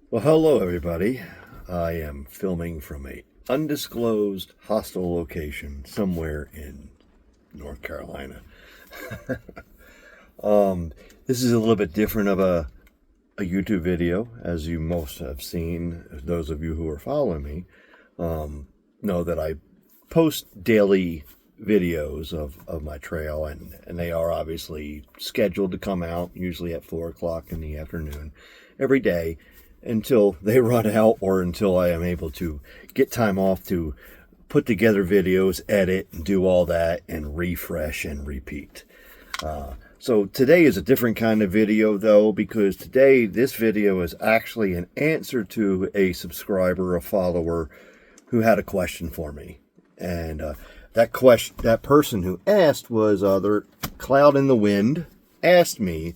Well, hello everybody. I am filming from a undisclosed hostile location somewhere in North Carolina. This is a little bit different of a YouTube video, as you most have seen. Those of you who are following me know that I post daily videos of my trail, and they are obviously scheduled to come out, usually at 4 o'clock in the afternoon every day, until they run out or until I am able to get time off to put together videos, edit, and do all that, and refresh and repeat. So today is a different kind of video, though, because today this video is actually an answer to a subscriber, a follower, who had a question for me. And that person who asked was their Cloud in the Wind asked me,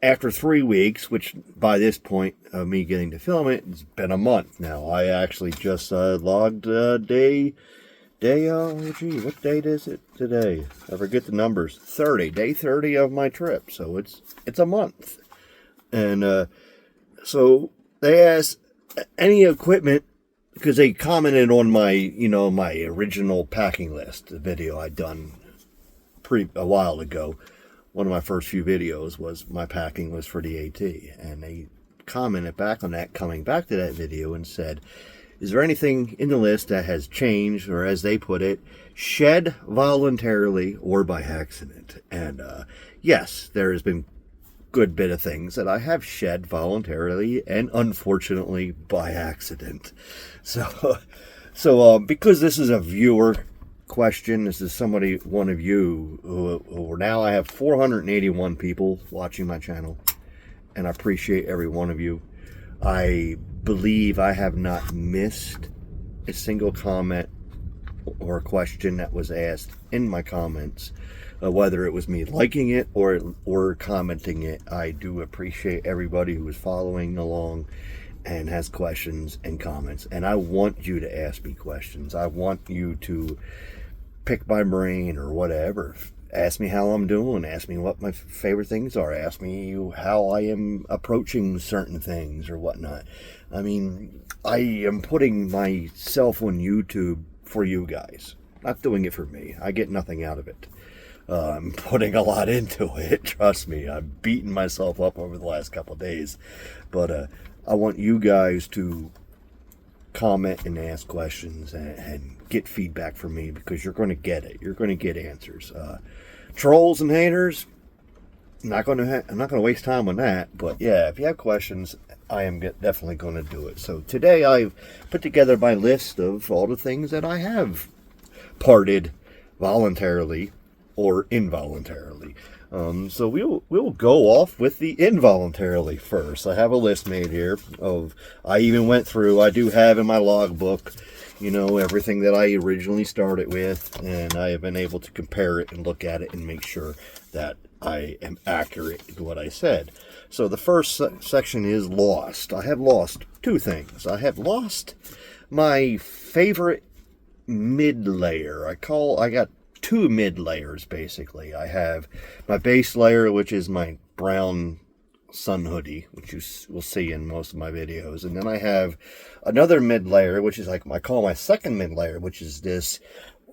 after 3 weeks, which by this point of me getting to film it, it's been a month now. I actually just logged what date is it today? I forget the numbers. Day 30 of my trip. So it's a month. And so they asked any equipment, because they commented on my, my original packing list, the video I'd done a while ago. One of my first few videos was my packing was for the AT, and they commented back on that, coming back to that video, and said, is there anything in the list that has changed, or as they put it, shed voluntarily or by accident? And yes, there has been a good bit of things that I have shed voluntarily and unfortunately by accident. So because this is a viewer question, this is one of you who now I have 481 people watching my channel, and I appreciate every one of you. I believe I have not missed a single comment or a question that was asked in my comments, whether it was me liking it or commenting it. I do appreciate everybody who is following along and has questions and comments, and I want you to ask me questions. I want you to pick my brain or whatever. Ask me how I'm doing. Ask me what my favorite things are. Ask me how I am approaching certain things or whatnot. I mean, I am putting myself on YouTube for you guys. Not doing it for me. I get nothing out of it. I'm putting a lot into it. Trust me. I've beaten myself up over the last couple of days. But I want you guys to comment and ask questions and get feedback from me, because you're going to get it. You're going to get answers. Trolls and haters, I'm not going to waste time on that. But yeah, if you have questions, I am definitely going to do it. So today I've put together my list of all the things that I have parted voluntarily or involuntarily. So we'll go off with the involuntarily first. I have a list made here of, I even went through, I do have in my logbook, everything that I originally started with, and I have been able to compare it and look at it and make sure that I am accurate in what I said. So the first section is lost. I have lost two things. I have lost my favorite mid layer. I got two mid layers, basically. I have my base layer, which is my brown sun hoodie, which you will see in most of my videos, and then I have another mid layer, which is I call my second mid layer, which is this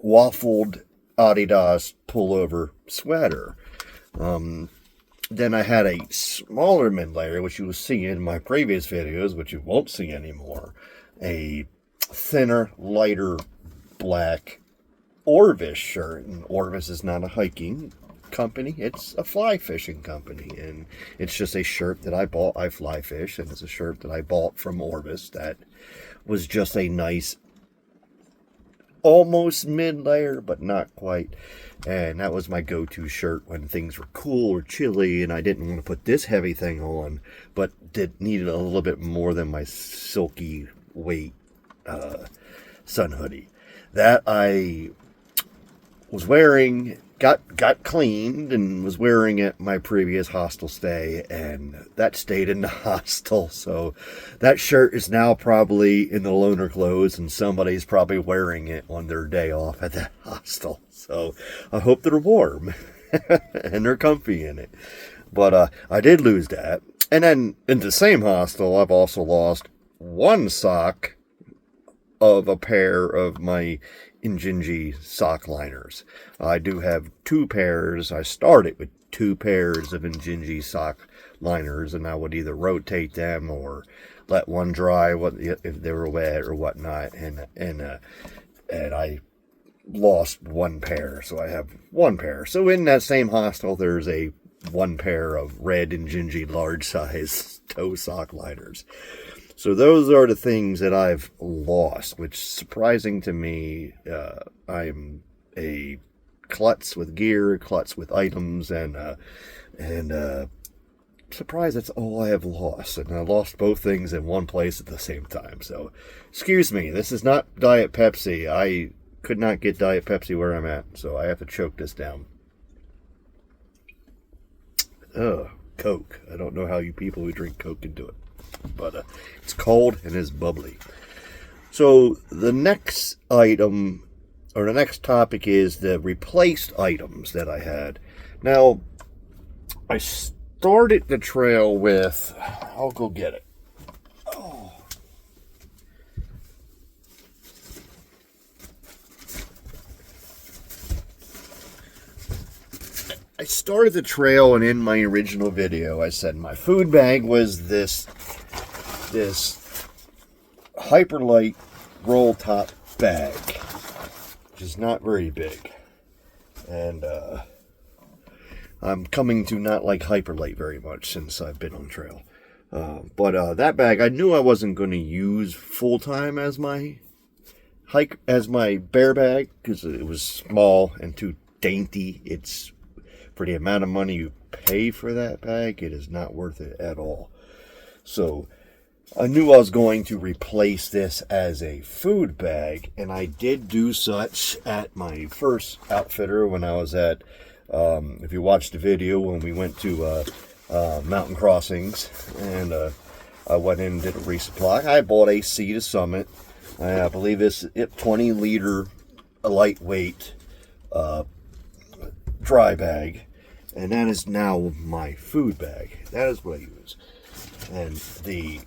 waffled Adidas pullover sweater. Then I had a smaller mid layer, which you will see in my previous videos, which you won't see anymore, a thinner, lighter black Orvis shirt. And Orvis is not a hiking company, it's a fly fishing company, and it's just a shirt that I bought. I fly fish, and it's a shirt that I bought from Orvis that was just a nice almost mid layer, but not quite. And that was my go-to shirt when things were cool or chilly and I didn't want to put this heavy thing on, but needed a little bit more than my silky weight sun hoodie that I was wearing. Got cleaned and was wearing it my previous hostel stay, and that stayed in the hostel. So that shirt is now probably in the loaner clothes, and somebody's probably wearing it on their day off at that hostel. So I hope they're warm and they're comfy in it. But I did lose that. And then in the same hostel, I've also lost one sock of a pair of my Injinji sock liners. I do have 2 pairs. I started with 2 pairs of Injinji sock liners, and I would either rotate them or let one dry if they were wet or whatnot. And I lost 1 pair, so I have 1 pair. So in that same hostel, there's a 1 pair of red Injinji large size toe sock liners. So those are the things that I've lost, which is surprising to me. I'm a klutz with gear, klutz with items, and surprised that's all I have lost. And I lost both things in one place at the same time. So, excuse me, this is not Diet Pepsi. I could not get Diet Pepsi where I'm at, so I have to choke this down. Ugh, Coke. I don't know how you people who drink Coke can do it. But it's cold and it's bubbly. So the next item, or the next topic, is the replaced items that I had. Now, I started the trail with, I'll go get it. Oh. I started the trail, and in my original video, I said my food bag was this Hyperlight roll top bag, which is not very big, and I'm coming to not like Hyperlight very much since I've been on trail. But that bag, I knew I wasn't going to use full time as my bear bag because it was small and too dainty. It's for the amount of money you pay for that bag, it is not worth it at all. So I knew I was going to replace this as a food bag, and I did do such at my first outfitter when I was at, if you watched the video, when we went to Mountain Crossings, and I went in and did a resupply. I bought a Sea to Summit. I believe it's 20-liter, a lightweight dry bag, and that is now my food bag. That is what I use. And the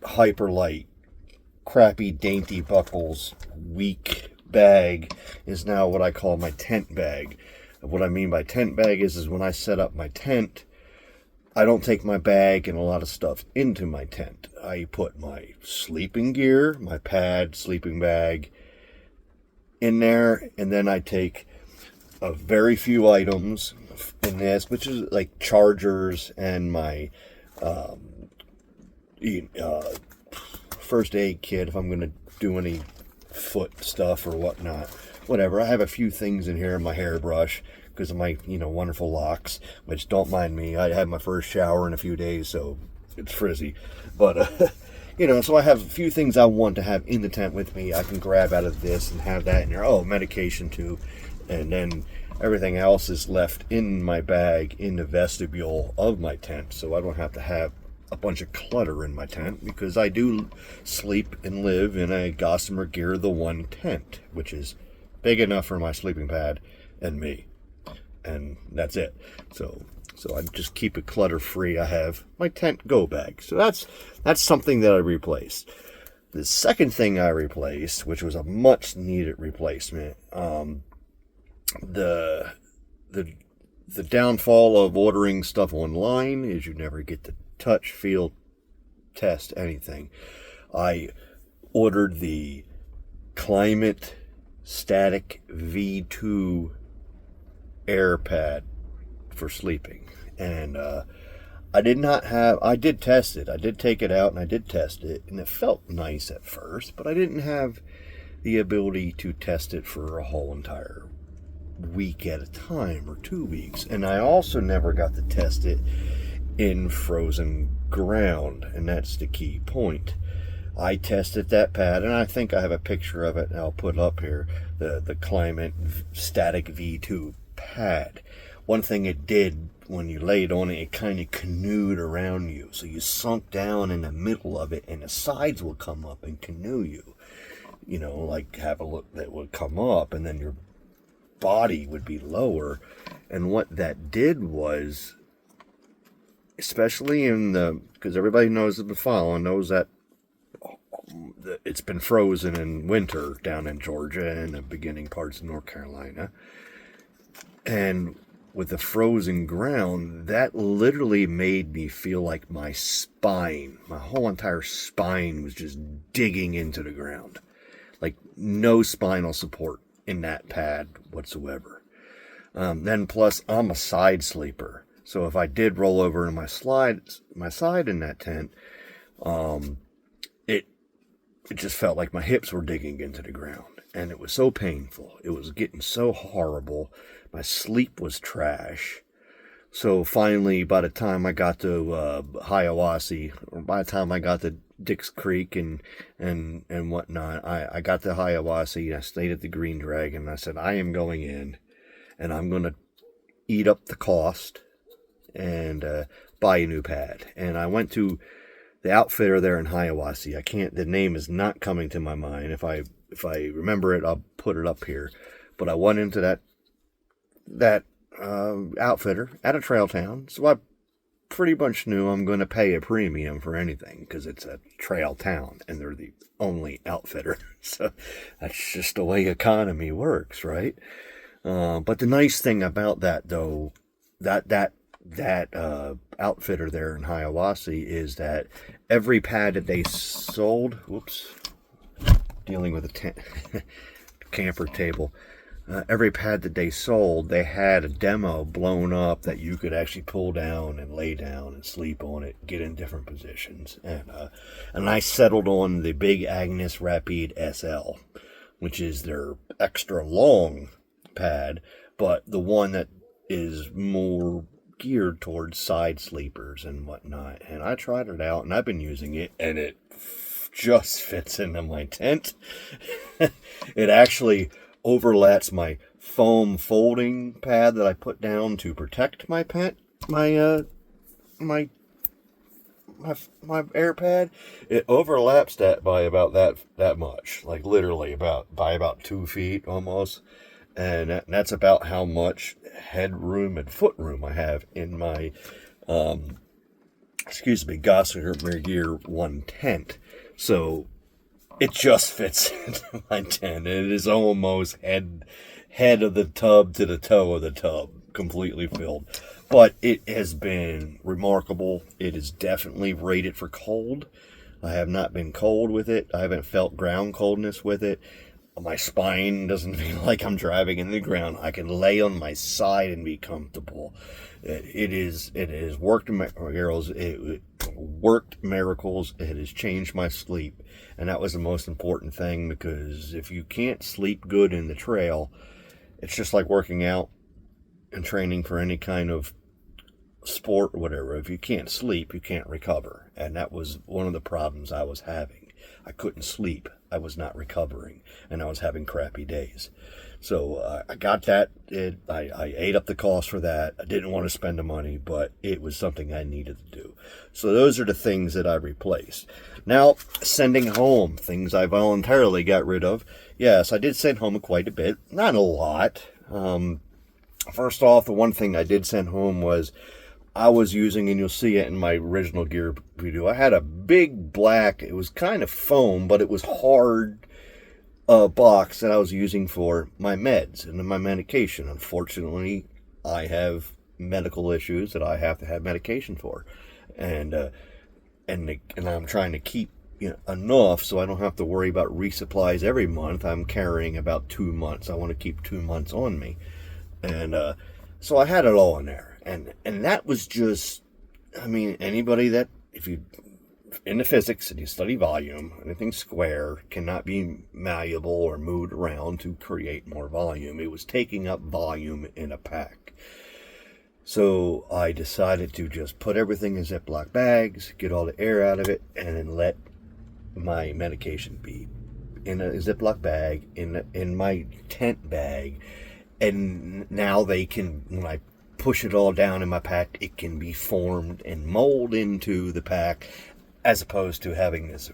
Hyperlight, crappy, dainty buckles, weak bag is now what I call my tent bag. What I mean by tent bag is when I set up my tent, I don't take my bag and a lot of stuff into my tent. I put my sleeping gear, my pad, sleeping bag in there, and then I take a very few items in this, which is like chargers and my first aid kit if I'm going to do any foot stuff or whatnot. Whatever. I have a few things in here, my hairbrush, because of my, wonderful locks, which don't mind me. I had my first shower in a few days, so it's frizzy. But, so I have a few things I want to have in the tent with me. I can grab out of this and have that in there. Oh, medication too. And then everything else is left in my bag in the vestibule of my tent, so I don't have to have a bunch of clutter in my tent, because I do sleep and live in a Gossamer Gear the One tent, which is big enough for my sleeping pad and me, and that's it. So I just keep it clutter free. I have my tent go bag, so that's something that I replaced. The second thing I replaced, which was a much needed replacement, the downfall of ordering stuff online is you never get to touch, feel, test anything. I ordered the Climate Static V2 air pad for sleeping, and I did test it. I did take it out and I did test it, and it felt nice at first, but I didn't have the ability to test it for a whole entire week at a time or 2 weeks. And I also never got to test it in frozen ground, and that's the key point. I tested that pad, and I think I have a picture of it, and I'll put it up here, the Climate Static V2 pad. One thing it did when you laid on it, it kind of canoed around you, so you sunk down in the middle of it, and the sides will come up and canoe you, like have a look that would come up, and then your body would be lower. And what that did was especially because everybody knows it's been following, knows that it's been frozen in winter down in Georgia and the beginning parts of North Carolina. And with the frozen ground, that literally made me feel like my whole entire spine was just digging into the ground. Like no spinal support in that pad whatsoever. Then plus I'm a side sleeper. So if I did roll over in my side in that tent, it just felt like my hips were digging into the ground. And it was so painful. It was getting so horrible. My sleep was trash. So finally, by the time I got to Hiawassee, or by the time I got to Dix Creek and whatnot, I got to Hiawassee. I stayed at the Green Dragon. And I said, I am going in, and I'm going to eat up the cost and buy a new pad. And I went to the outfitter there in Hiawassee. The name is not coming to my mind. If I remember it, I'll put it up here. But I went into that outfitter at a trail town, so I pretty much knew I'm going to pay a premium for anything because it's a trail town and they're the only outfitter. So that's just the way economy works, right? But the nice thing about that, though, that outfitter there in Hiawassee is that every pad that they sold, dealing with a camper table, every pad that they sold, they had a demo blown up that you could actually pull down and lay down and sleep on it, get in different positions. And I settled on the Big Agnes Rapide SL, which is their extra long pad, but the one that is more geared towards side sleepers and whatnot. And I tried it out and I've been using it, and it just fits into my tent. It actually overlaps my foam folding pad that I put down to protect my air pad. It overlaps that by about that much, like literally by about 2 feet almost. And that's about how much headroom and footroom I have in my, Gossamer Gear 1 tent. So it just fits into my tent. It is almost head of the tub to the toe of the tub, completely filled. But it has been remarkable. It is definitely rated for cold. I have not been cold with it. I haven't felt ground coldness with it. My spine doesn't feel like I'm driving in the ground. I can lay on my side and be comfortable. It has worked miracles. It worked miracles. It has changed my sleep. And that was the most important thing, because if you can't sleep good in the trail, it's just like working out and training for any kind of sport or whatever. If you can't sleep, you can't recover. And that was one of the problems I was having. I couldn't sleep. I was not recovering, and I was having crappy days. So I got that. I ate up the cost for that. I didn't want to spend the money, but it was something I needed to do. So those are the things that I replaced. Now, sending home, things I voluntarily got rid of. Yes, I did send home quite a bit. Not a lot. First off, the one thing I did send home was I was using, and you'll see it in my original gear video, I had a big black, it was kind of foam, but it was hard box that I was using for my meds and my medication. Unfortunately, I have medical issues that I have to have medication for. And I'm trying to keep enough so I don't have to worry about resupplies every month. I'm carrying about 2 months. I want to keep 2 months on me. And so I had it all in there. And that was just, anybody that, if you in the physics and you study volume, anything square cannot be malleable or moved around to create more volume. It was taking up volume in a pack. So I decided to just put everything in Ziploc bags, get all the air out of it, and then let my medication be in a Ziploc bag, in my tent bag. And now they can, when I push it all down in my pack, it can be formed and mold into the pack, as opposed to having this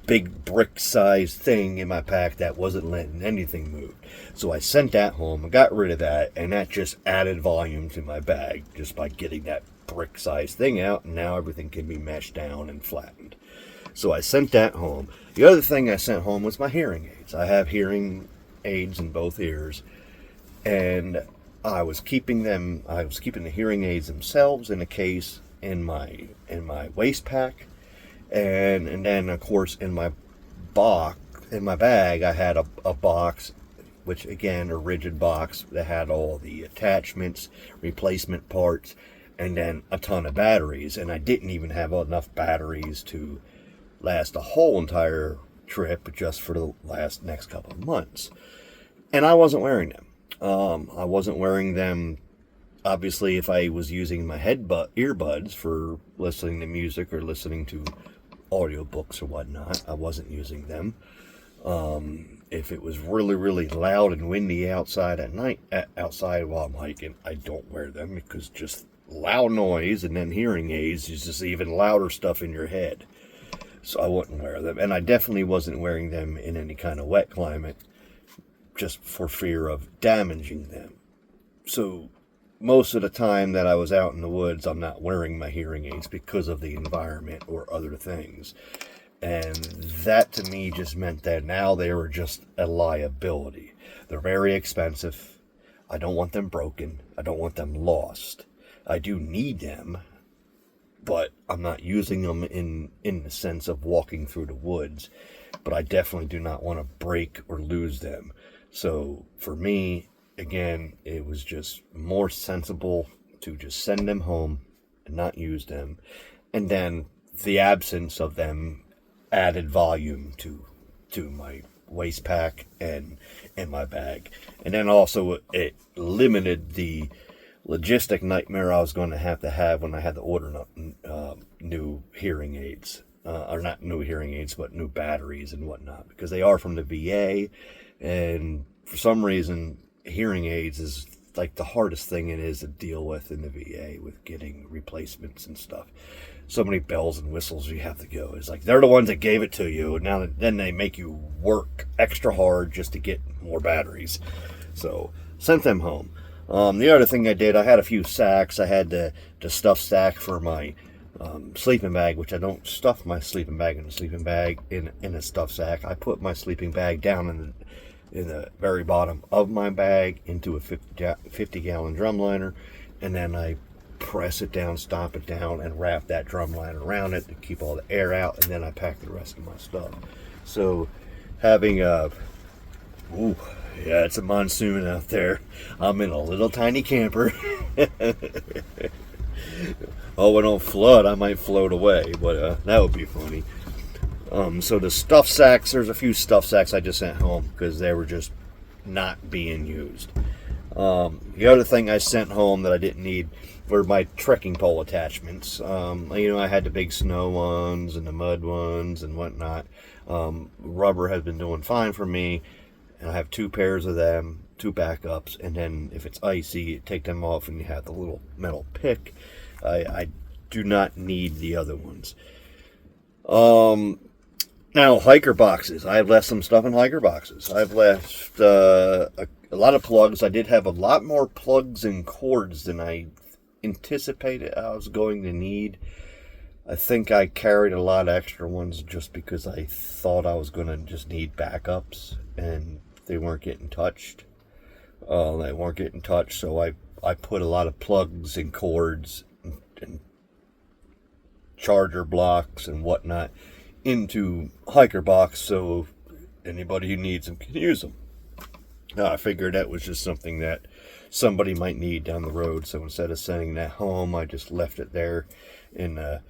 big brick-sized thing in my pack that wasn't letting anything move. So I sent that home and got rid of that, and that just added volume to my bag just by getting that brick-sized thing out, and now everything can be meshed down and flattened. So I sent that home. The other thing I sent home was my hearing aids. I have hearing aids in both ears, and I was keeping the hearing aids themselves in a case in my waist pack, and then of course in my bag I had a box, which again a rigid box that had all the attachments, replacement parts, and then a ton of batteries. And I didn't even have enough batteries to last a whole entire trip just for the next couple of months. And I wasn't wearing them. I wasn't wearing them, obviously, if I was using my earbuds for listening to music or listening to audiobooks or whatnot. I wasn't using them. If it was really, really loud and windy outside at night, outside while I'm hiking, I don't wear them, because just loud noise and then hearing aids is just even louder stuff in your head. So I wouldn't wear them. And I definitely wasn't wearing them in any kind of wet climate, just for fear of damaging them. So most of the time that I was out in the woods, I'm not wearing my hearing aids because of the environment or other things. And that to me just meant that now they were just a liability. They're very expensive. I don't want them broken. I don't want them lost. I do need them, but I'm not using them in the sense of walking through the woods. But I definitely do not want to break or lose them. So for me, again, it was just more sensible to just send them home and not use them. And then the absence of them added volume to my waist pack and my bag. And then also it limited the logistic nightmare I was going to have when I had to order new hearing aids. Or not new hearing aids, but new batteries and whatnot, because they are from the VA. And for some reason, hearing aids is like the hardest thing it is to deal with in the VA, with getting replacements and stuff. So many bells and whistles you have to go. It's like they're the ones that gave it to you, and then they make you work extra hard just to get more batteries. So sent them home. The other thing I did, I had a few sacks. I had the stuff sack for my sleeping bag, which I don't stuff my sleeping bag in a sleeping bag in a stuff sack. I put my sleeping bag down in the very bottom of my bag into a 50-gallon drum liner, and then I press it down, stomp it down, and wrap that drum liner around it to keep all the air out, and then I pack the rest of my stuff. So having it's a monsoon out there. I'm in a little tiny camper. Oh, it don't flood, I might float away, but that would be funny. So the stuff sacks, there's a few stuff sacks I just sent home because they were just not being used. The other thing I sent home that I didn't need were my trekking pole attachments. I had the big snow ones and the mud ones and whatnot. Rubber has been doing fine for me, and I have 2 pairs of them, 2 backups, and then if it's icy, you take them off and you have the little metal pick. I do not need the other ones. Now, hiker boxes. I've left some stuff in hiker boxes. I've left a lot of plugs. I did have a lot more plugs and cords than I anticipated I was going to need. I think I carried a lot of extra ones just because I thought I was going to just need backups, and they weren't getting touched. So I put a lot of plugs and cords and charger blocks and whatnot into hiker box, so anybody who needs them can use them. I figured that was just something that somebody might need down the road, so instead of sending that home, I just left it there in a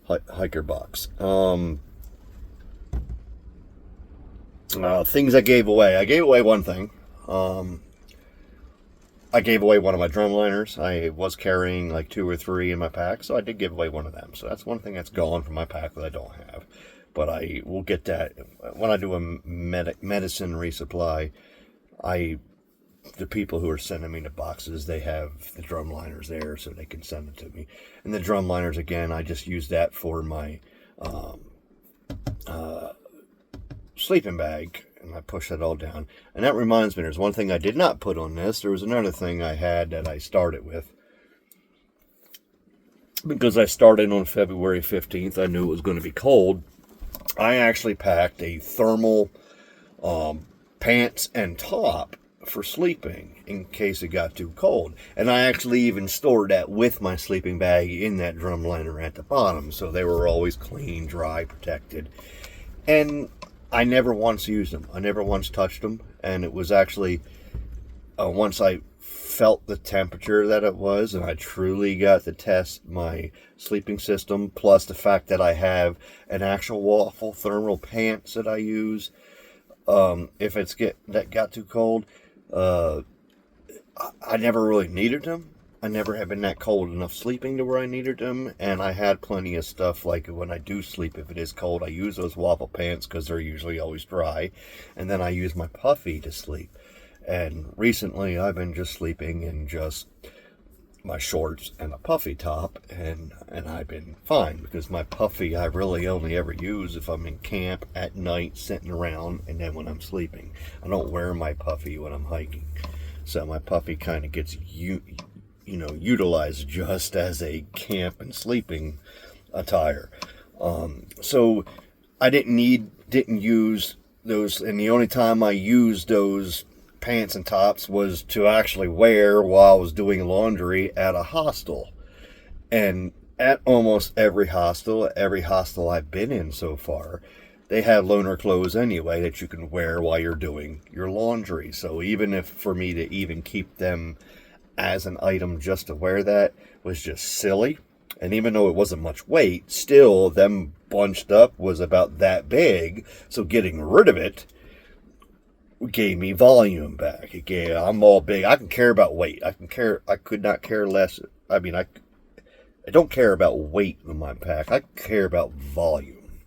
hiker box. Things I gave away. I gave away one thing. I gave away one of my drum liners. I was carrying like 2 or 3 in my pack, so I did give away one of them. So that's one thing that's gone from my pack that I don't have. But I will get that when I do a medicine resupply. The people who are sending me the boxes, they have the drum liners there, so they can send it to me. And the drum liners, again, I just use that for my sleeping bag, and I push that all down. And that reminds me, there's one thing I did not put on this. There was another thing I had that I started with. Because I started on February 15th, I knew it was going to be cold. I actually packed a thermal pants and top for sleeping in case it got too cold. And I actually even stored that with my sleeping bag in that drum liner at the bottom. So they were always clean, dry, protected. And I never once used them. I never once touched them. And it was actually, once I felt the temperature that it was, and I truly got to test my sleeping system, plus the fact that I have an actual waffle thermal pants that I use, if it's got too cold. I never really needed them. I never have been that cold enough sleeping to where I needed them, and I had plenty of stuff like when I do sleep, if it is cold, I use those waffle pants because they're usually always dry, and then I use my puffy to sleep. And recently I've been just sleeping in just my shorts and a puffy top, and I've been fine, because my puffy I really only ever use if I'm in camp at night sitting around, and then when I'm sleeping. I don't wear my puffy when I'm hiking. So my puffy kind of gets utilized just as a camp and sleeping attire. So I didn't use those, and the only time I used those pants and tops was to actually wear while I was doing laundry at a hostel. And at almost every hostel I've been in so far, they have loaner clothes anyway that you can wear while you're doing your laundry. So even if for me to even keep them as an item just to wear that was just silly. And even though it wasn't much weight, still them bunched up was about that big. So getting rid of it gave me volume back. I'm all big. I can care about weight. I could not care less. I mean, I don't care about weight in my pack. I care about volume,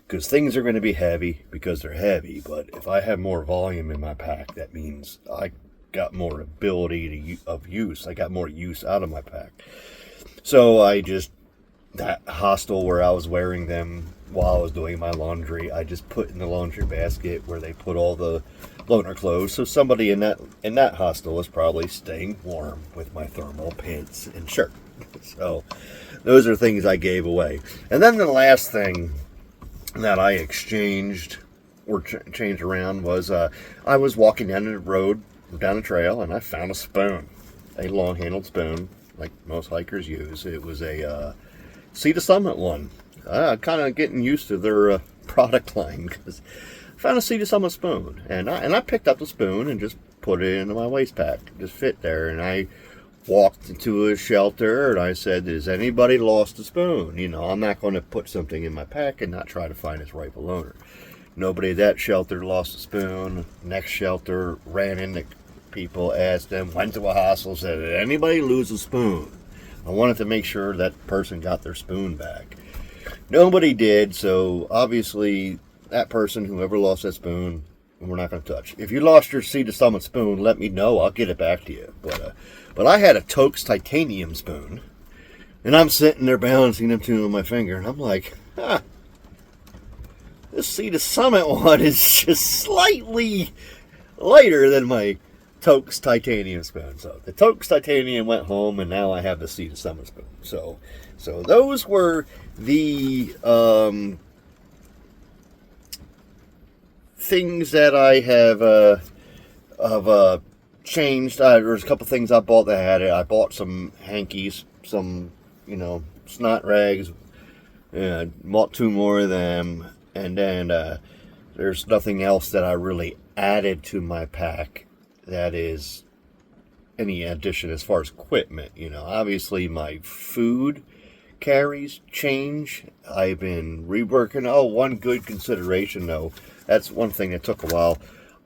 because things are going to be heavy because they're heavy. But if I have more volume in my pack, that means I got more ability of use. I got more use out of my pack. So that hostel where I was wearing them while I was doing my laundry, I just put in the laundry basket where they put all the loaner clothes. So somebody in that hostel was probably staying warm with my thermal pants and shirt. So those are things I gave away. And then the last thing that I exchanged or changed around was I was walking down the road, down a trail, and I found a spoon, a long-handled spoon like most hikers use. It was a Sea to Summit one. Kind of getting used to their product line, because I found a Sea to Summit spoon, and I picked up the spoon and just put it into my waist pack. It just fit there, and I walked into a shelter and I said, "Has anybody lost a spoon?" I'm not going to put something in my pack and not try to find its rightful owner. Nobody at that shelter lost a spoon. Next shelter, ran into people, asked them, went to a hostel, said, "Did anybody lose a spoon?" I wanted to make sure that person got their spoon back. Nobody did, so obviously that person, whoever lost that spoon, we're not going to touch. If you lost your Sea to Summit spoon, let me know. I'll get it back to you. But I had a THRU-HIKE titanium spoon, and I'm sitting there balancing them two on my finger, and I'm like, this Sea to Summit one is just slightly lighter than my THRU-HIKE titanium spoon. So the THRU-HIKE titanium went home, and now I have the Sea to Summit spoon. So those were the things that I have changed. There's a couple things I bought that had it. I bought some hankies, some snot rags. Bought two more of them, and then there's nothing else that I really added to my pack that is any addition as far as equipment. Obviously my food carries change. I've been reworking. One good consideration though, that's one thing that took a while.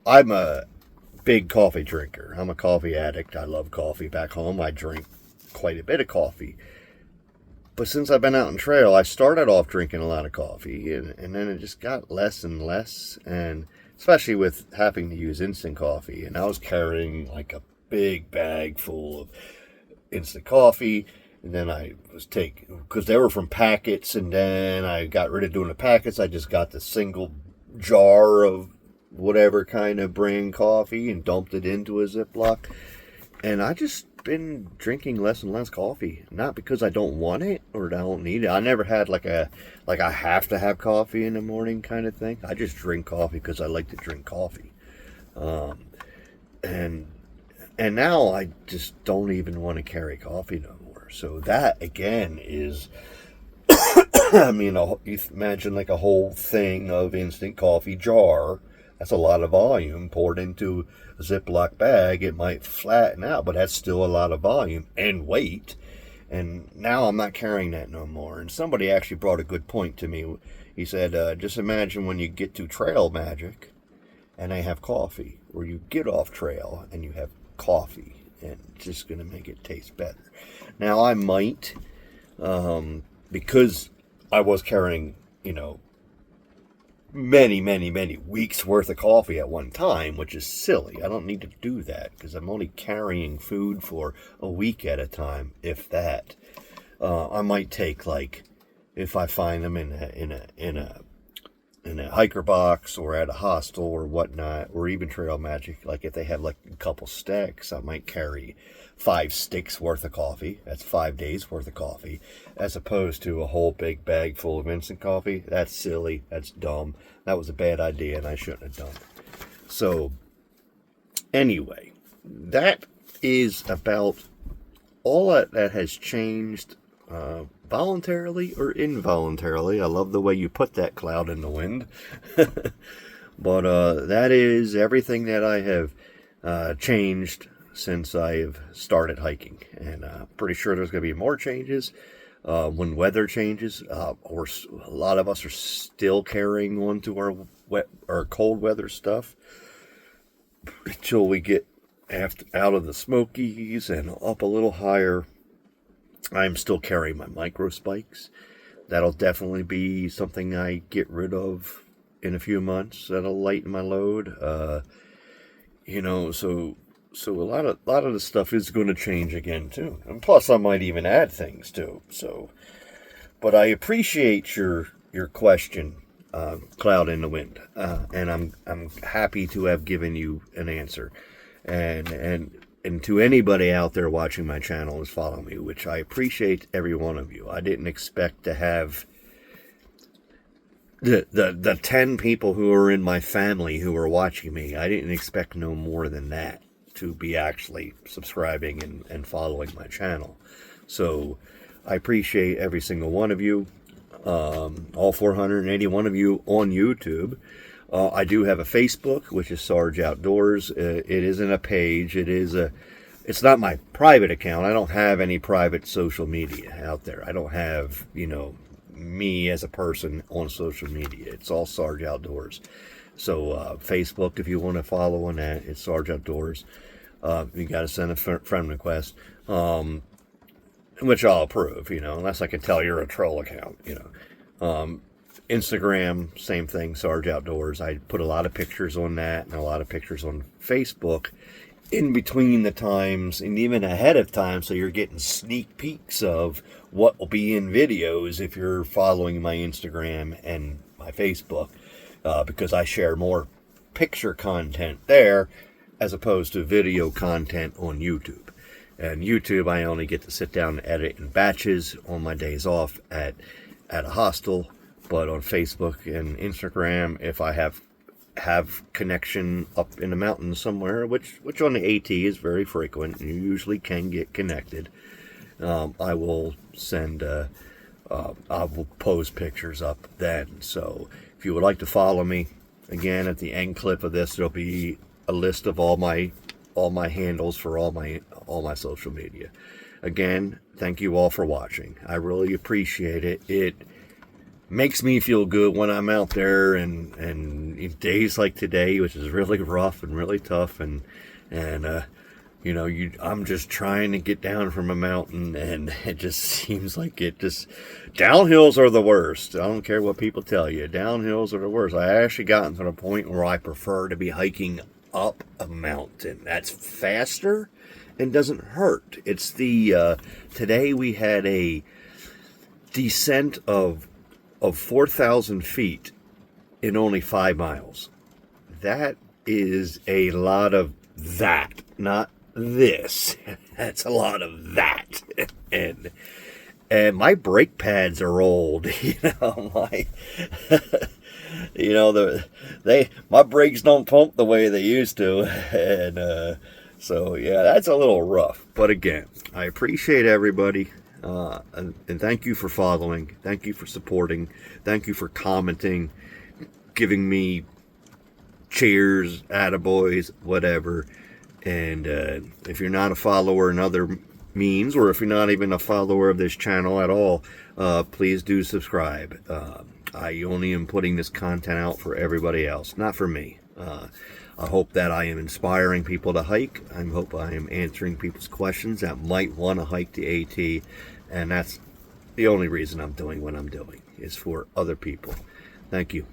I'm a big coffee drinker. I'm a coffee addict. I love coffee. Back home I drink quite a bit of coffee. But since I've been out on trail, I started off drinking a lot of coffee, and then it just got less and less, and especially with having to use instant coffee. And I was carrying like a big bag full of instant coffee, and then I was taking, because they were from packets, and then I got rid of doing the packets. I just got the single jar of whatever kind of brand coffee and dumped it into a Ziploc. And I just been drinking less and less coffee. Not because I don't want it or I don't need it. I never had like I have to have coffee in the morning kind of thing. I just drink coffee because I like to drink coffee. And now I just don't even want to carry coffee no more. So that again is, I mean, you imagine like a whole thing of instant coffee jar. That's a lot of volume poured into a Ziploc bag. It might flatten out, but that's still a lot of volume and weight. And now I'm not carrying that no more. And somebody actually brought a good point to me. He said, just imagine when you get to Trail Magic and they have coffee, or you get off trail and you have coffee, and it's just going to make it taste better. Now I might, because I was carrying, many weeks worth of coffee at one time, which is silly. I don't need to do that because I'm only carrying food for a week at a time, if that. I might take, like, if I find them in a hiker box or at a hostel or whatnot, or even Trail Magic, like if they have like a couple sticks, I might carry 5 sticks worth of coffee. That's 5 days worth of coffee, as opposed to a whole big bag full of instant coffee. That's silly. That's dumb. That was a bad idea, and I shouldn't have done it. So, anyway, that is about all that has changed, voluntarily or involuntarily. I love the way you put that, cloud in the wind. But that is everything that I have changed since I have started hiking. And pretty sure there's going to be more changes when weather changes. Or a lot of us are still carrying on to our wet or cold weather stuff until we get out of the Smokies and up a little higher. I'm still carrying my micro spikes. That'll definitely be something I get rid of in a few months. That'll lighten my load. So a lot of the stuff is going to change again too. And plus, I might even add things too. So, but I appreciate your question, cloud in the wind, and I'm happy to have given you an answer, and to anybody out there watching my channel and following me, which I appreciate every one of you. I didn't expect to have the 10 people who are in my family who are watching me. I didn't expect no more than that to be actually subscribing and following my channel. So I appreciate every single one of you, all 481 of you on YouTube. I do have a Facebook, which is Sarge Outdoors. It isn't a page. It's not my private account. I don't have any private social media out there. I don't have, me as a person on social media. It's all Sarge Outdoors. So Facebook, if you want to follow on that, it's Sarge Outdoors. You got to send a friend request, which I'll approve, unless I can tell you're a troll account, Instagram, same thing, Sarge Outdoors. I put a lot of pictures on that and a lot of pictures on Facebook in between the times and even ahead of time, so you're getting sneak peeks of what will be in videos if you're following my Instagram and my Facebook, because I share more picture content there as opposed to video content on YouTube. And YouTube, I only get to sit down and edit in batches on my days off at a hostel. But on Facebook and Instagram, if I have connection up in the mountains somewhere, which on the AT is very frequent, and you usually can get connected, I will send, I will post pictures up then. So if you would like to follow me, again, at the end clip of this, there'll be a list of all my handles for all my social media. Again, thank you all for watching. I really appreciate it. It makes me feel good when I'm out there, and in days like today, which is really rough and really tough, and I'm just trying to get down from a mountain, and it just seems like downhills are the worst. I don't care what people tell you, downhills are the worst. I actually gotten to the point where I prefer to be hiking up a mountain. That's faster and doesn't hurt. It's today we had a descent of 4,000 feet in only 5 miles. That is a lot of that, not this. That's a lot of that. And my brake pads are old, my brakes don't pump the way they used to, and so yeah, that's a little rough. But again, I appreciate everybody, and thank you for following, thank you for supporting, thank you for commenting, giving me cheers, attaboys, whatever. And if you're not a follower in other means, or if you're not even a follower of this channel at all, please do subscribe. I only am putting this content out for everybody else, not for me. I hope that I am inspiring people to hike. I hope I am answering people's questions that might want to hike the AT, and that's the only reason I'm doing what I'm doing, is for other people. Thank you.